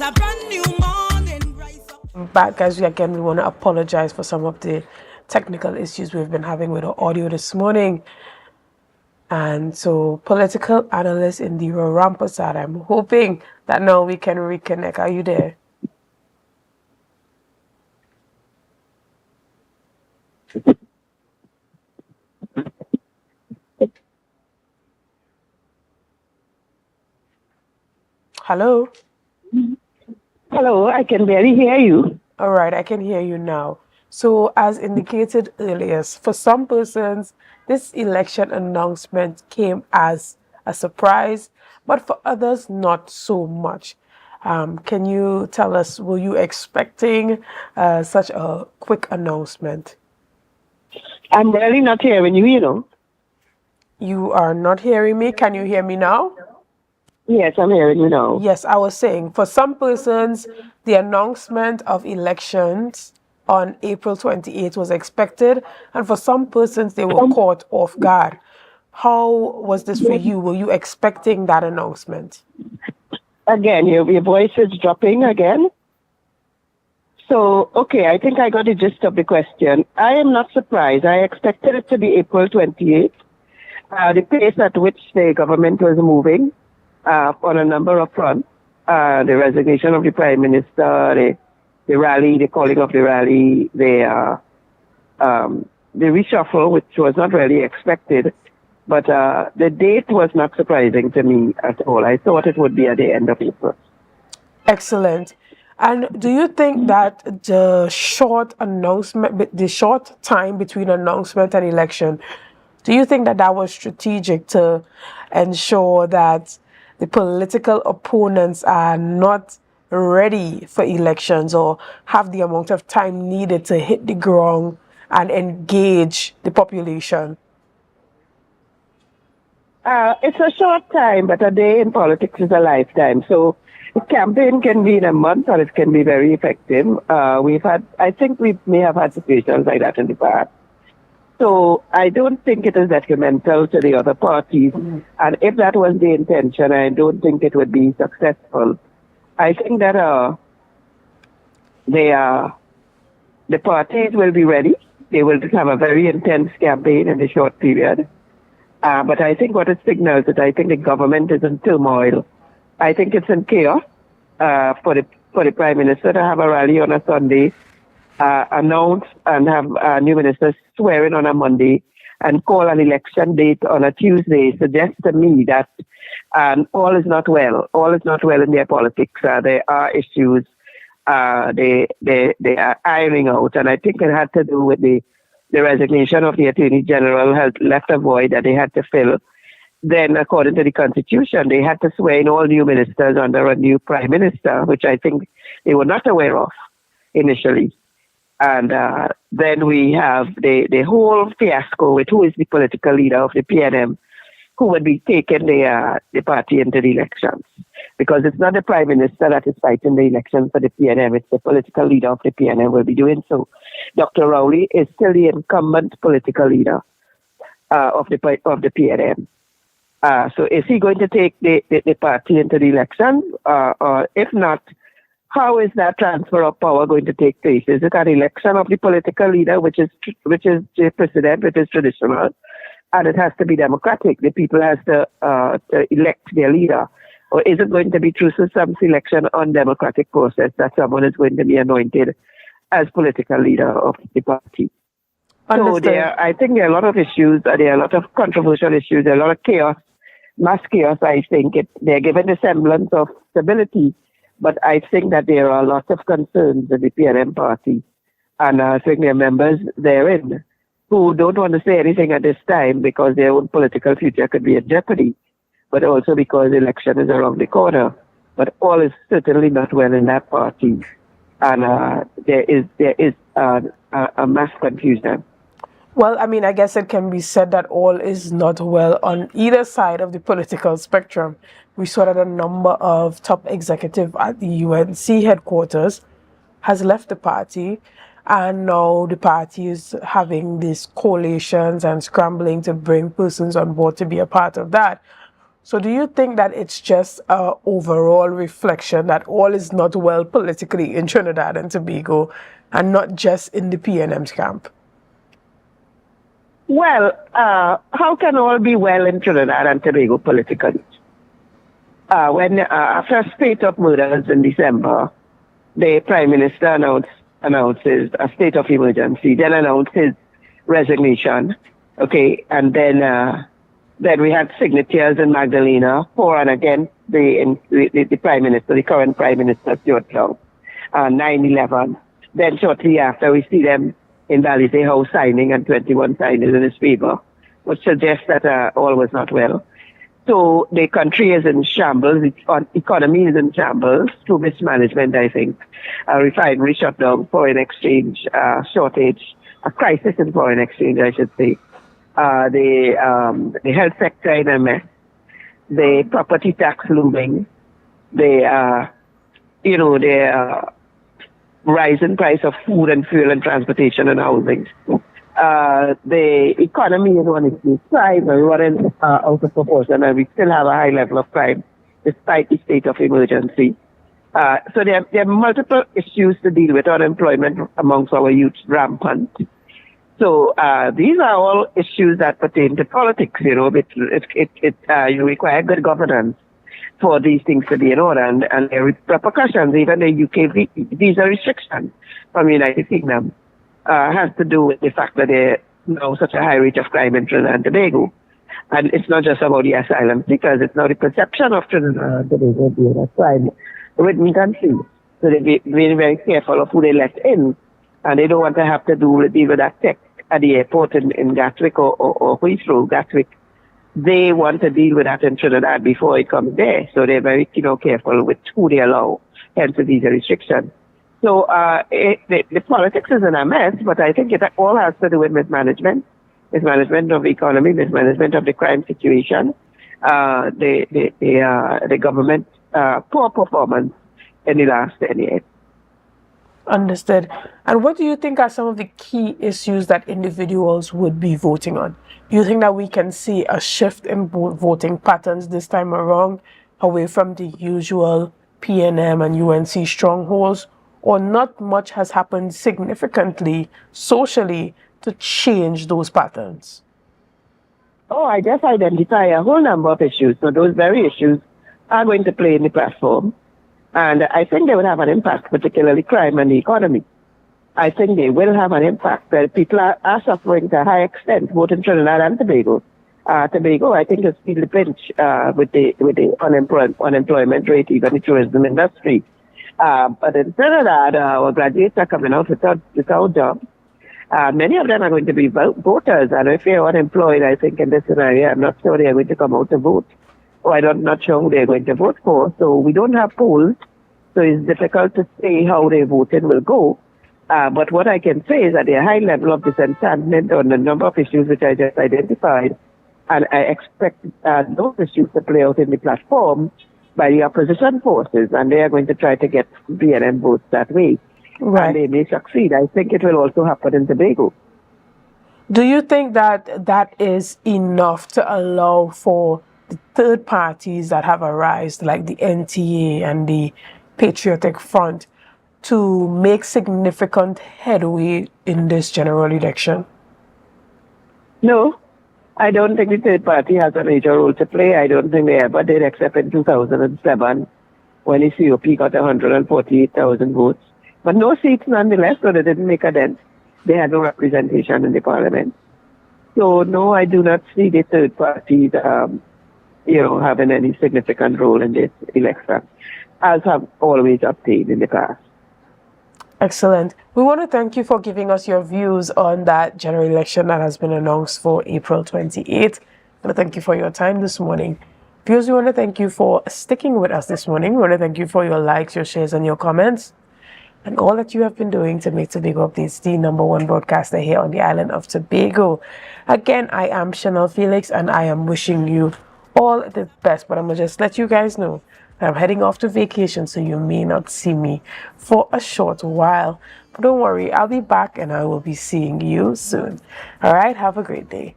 a brand new morning. Rise up. Back, guys, we want to apologize for some of the technical issues we've been having with our audio this morning. And so, political analyst Indira Rampersad, I'm hoping that now we can reconnect. Are you there? Hello? Hello, I can barely hear you. All right, I can hear you now. So, as indicated earlier, for some persons, this election announcement came as a surprise, but for others, not so much. Can you tell us, were you expecting such a quick announcement? I'm really not hearing you, you know. You are not hearing me. Can you hear me now? Yes, I'm hearing you now. Yes, I was saying, for some persons, the announcement of elections on April 28th was expected, and for some persons, they were caught off guard. How was this for you? Were you expecting that announcement? Again, your voice is dropping again. So, okay, I think I got the gist of the question. I am not surprised. I expected it to be April 28th. The pace at which the government was moving on a number of fronts, the resignation of the Prime Minister, the rally, the calling of the rally, the reshuffle, which was not really expected. But the date was not surprising to me at all. I thought it would be at the end of April. Excellent. And do you think that the short announcement, the short time between announcement and election, do you think that that was strategic to ensure that the political opponents are not ready for elections or have the amount of time needed to hit the ground and engage the population? It's a short time, but a day in politics is a lifetime. So the campaign can be in a month or it can be very effective. I think we may have had situations like that in the past. So I don't think it is detrimental to the other parties. Mm-hmm. And if that was the intention, I don't think it would be successful. I think that the parties will be ready. They will have a very intense campaign in a short period. But I think what it signals is I think the government is in turmoil. I think it's in chaos for the Prime Minister to have a rally on a Sunday, announce and have new ministers swearing on a Monday and call an election date on a Tuesday suggests to me that all is not well. All is not well in their politics. There are issues they are ironing out. And I think it had to do with the resignation of the Attorney General has left a void that they had to fill. Then, according to the Constitution, they had to swear in all new ministers under a new Prime Minister, which I think they were not aware of initially. And then we have the whole fiasco with who is the political leader of the PNM, who would be taking the party into the elections. Because it's not the Prime Minister that is fighting the elections for the PNM, it's the political leader of the PNM will be doing so. Dr. Rowley is still the incumbent political leader of the PNM. So is he going to take the party into the election? Or if not, how is that transfer of power going to take place? Is it an election of the political leader, which is the president, which is traditional, and it has to be democratic? The people has to elect their leader. Or is it going to be through some selection on democratic process that someone is going to be anointed as political leader of the party? Understood. So I think there are a lot of issues. There are a lot of controversial issues. There are a lot of chaos, mass chaos. I think they're given a semblance of stability, but I think that there are lots of concerns in the PNM party, and I think there are members therein who don't want to say anything at this time because their own political future could be in jeopardy, but also because the election is around the corner. But all is certainly not well in that party, and there is a mass confusion. Well, I mean, I guess it can be said that all is not well on either side of the political spectrum. We saw that a number of top executives at the UNC headquarters has left the party, and now the party is having these coalitions and scrambling to bring persons on board to be a part of that. So do you think that it's just a overall reflection that all is not well politically in Trinidad and Tobago and not just in the PNM's camp? Well, how can all be well in Trinidad and Tobago politically? When after a spate of murders in December, the Prime Minister announces a state of emergency, then announced his resignation. Okay, and then we had signatures in Magdalena for and against the Prime Minister, the current Prime Minister, Stuart Young, 9/11. Then shortly after, we see them in Valley House signing and 21 signers in his favor, which suggests that all was not well. So the country is in shambles. Its economy is in shambles through mismanagement, I think. A refinery shutdown, foreign exchange shortage, a crisis in foreign exchange, I should say. The health sector in a mess. The property tax looming. The rising price of food and fuel and transportation and housing. The economy is on its side, we're running out of proportion, and we still have a high level of crime despite the state of emergency. So there are multiple issues to deal with. Unemployment amongst our youth rampant. So these are all issues that pertain to politics. You require good governance for these things to be in order, and there are repercussions. Even the UK visa restriction from the United Kingdom has to do with the fact that there's now such a high rate of crime in Trinidad and Tobago. And it's not just about the asylum seekers, it's now the perception of Trinidad and Tobago being a crime-ridden country. So they're being very careful of who they let in, and they don't want to have to deal with that tech at the airport in Gatwick or Heathrow, Gatwick. They want to deal with that in Trinidad before it comes there. So they're very careful with who they allow, hence the visa restriction. So the politics is in a mess, but I think it all has to do with mismanagement of the economy, mismanagement of the crime situation, the government poor performance in the last 10 years. Understood. And what do you think are some of the key issues that individuals would be voting on? Do you think that we can see a shift in voting patterns this time around, away from the usual PNM and UNC strongholds, or not much has happened significantly socially to change those patterns? Oh, I just identify a whole number of issues. So those very issues are going to play in the platform. And I think they will have an impact, particularly crime and the economy. I think they will have an impact that people are suffering to a high extent, both in Trinidad and Tobago. Tobago, I think, is feeling the pinch with the unemployment rate, even the tourism industry. But in Trinidad, our graduates are coming out without jobs. Many of them are going to be voters, and if they're unemployed, I think in this scenario, I'm not sure they are going to come out to vote. Or I'm not sure who they're going to vote for. So we don't have polls, so it's difficult to say how their voting will go. But what I can say is that there's a high level of disenchantment on a number of issues which I just identified, and I expect those issues to play out in the platform by the opposition forces, and they are going to try to get PNM votes that way. Right. And they may succeed. I think it will also happen in Tobago. Do you think that that is enough to allow for the third parties that have arisen, like the NTA and the Patriotic Front, to make significant headway in this general election? No, I don't think the third party has a major role to play. I don't think they ever did, except in 2007 when the COP got 148,000 votes. But no seats nonetheless, so they didn't make a dent. They had no representation in the parliament. So no, I do not see the third parties having any significant role in this election, as have always obtained in the past. Excellent. We want to thank you for giving us your views on that general election that has been announced for April 28th. I want to thank you for your time this morning. Viewers, we want to thank you for sticking with us this morning. We want to thank you for your likes, your shares, and your comments, and all that you have been doing to make Tobago Updates the #1 broadcaster here on the island of Tobago. Again, I am Shenell Felix, and I am wishing you all the best, but I'm going to just let you guys know that I'm heading off to vacation, so you may not see me for a short while. But don't worry, I'll be back, and I will be seeing you soon. All right, have a great day.